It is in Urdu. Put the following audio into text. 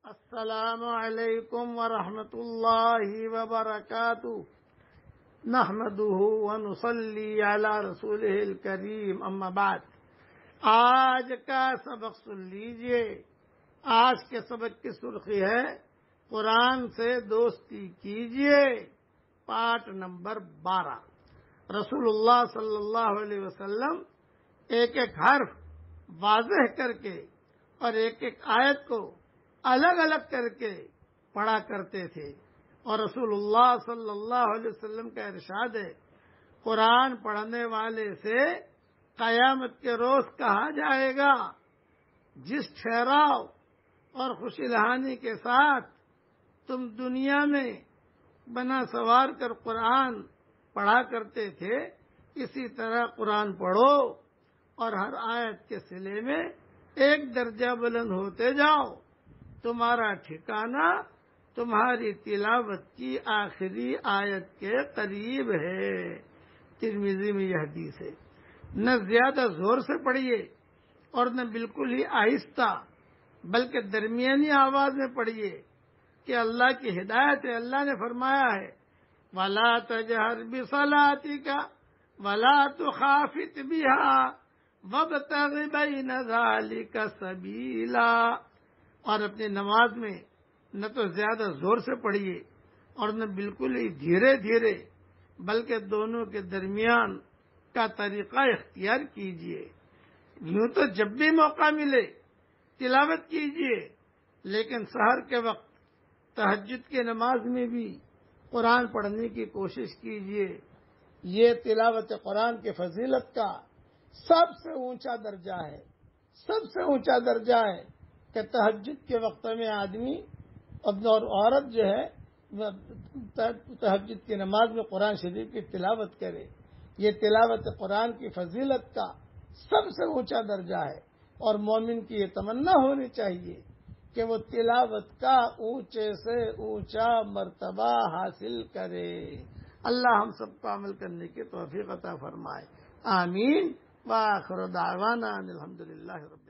السلام علیکم ورحمۃ اللہ وبرکاتہ نحمده ونصلی علی رسولہ الکریم اما بعد۔ آج کا سبق سن لیجئے۔ آج کے سبق کی سرخی ہے قرآن سے دوستی کیجئے، پارٹ نمبر 12۔ رسول اللہ صلی اللہ علیہ وسلم ایک ایک حرف واضح کر کے اور ایک ایک آیت کو الگ الگ کر کے پڑھا کرتے تھے، اور رسول اللہ صلی اللہ علیہ وسلم کا ارشاد ہے، قرآن پڑھنے والے سے قیامت کے روز کہا جائے گا، جس ٹھہراؤ اور خوشی لہانی کے ساتھ تم دنیا میں بنا سوار کر قرآن پڑھا کرتے تھے، اسی طرح قرآن پڑھو اور ہر آیت کے صلے میں ایک درجہ بلند ہوتے جاؤ، تمہارا ٹھکانہ تمہاری تلاوت کی آخری آیت کے قریب ہے۔ ترمذی میں یہ حدیث ہے۔ نہ زیادہ زور سے پڑھیے اور نہ بالکل ہی آہستہ، بلکہ درمیانی آواز میں پڑھیے کہ اللہ کی ہدایت ہے۔ اللہ نے فرمایا ہے، وَلَا تَجْهَرْ بِصَلَاتِكَ وَلَا تُخَافِتْ بِهَا وَابْتَغِ بَيْنَ ذَلِكَ سَبِيلًا۔ اور اپنی نماز میں نہ تو زیادہ زور سے پڑھیے اور نہ بالکل ہی دھیرے دھیرے، بلکہ دونوں کے درمیان کا طریقہ اختیار کیجیے۔ یوں تو جب بھی موقع ملے تلاوت کیجیے، لیکن سحر کے وقت تہجد کی نماز میں بھی قرآن پڑھنے کی کوشش کیجیے۔ یہ تلاوت قرآن کی فضیلت کا سب سے اونچا درجہ ہے، سب سے اونچا درجہ ہے کہ تہجد کے وقت میں آدمی اور عورت جو ہے تہجد کی نماز میں قرآن شریف کی تلاوت کرے۔ یہ تلاوت قرآن کی فضیلت کا سب سے اونچا درجہ ہے، اور مومن کی یہ تمنا ہونی چاہیے کہ وہ تلاوت کا اونچے سے اونچا مرتبہ حاصل کرے۔ اللہ ہم سب کو عمل کرنے کی توفیق عطا فرمائے، آمین۔ وآخر دعوانا الحمدللہ رب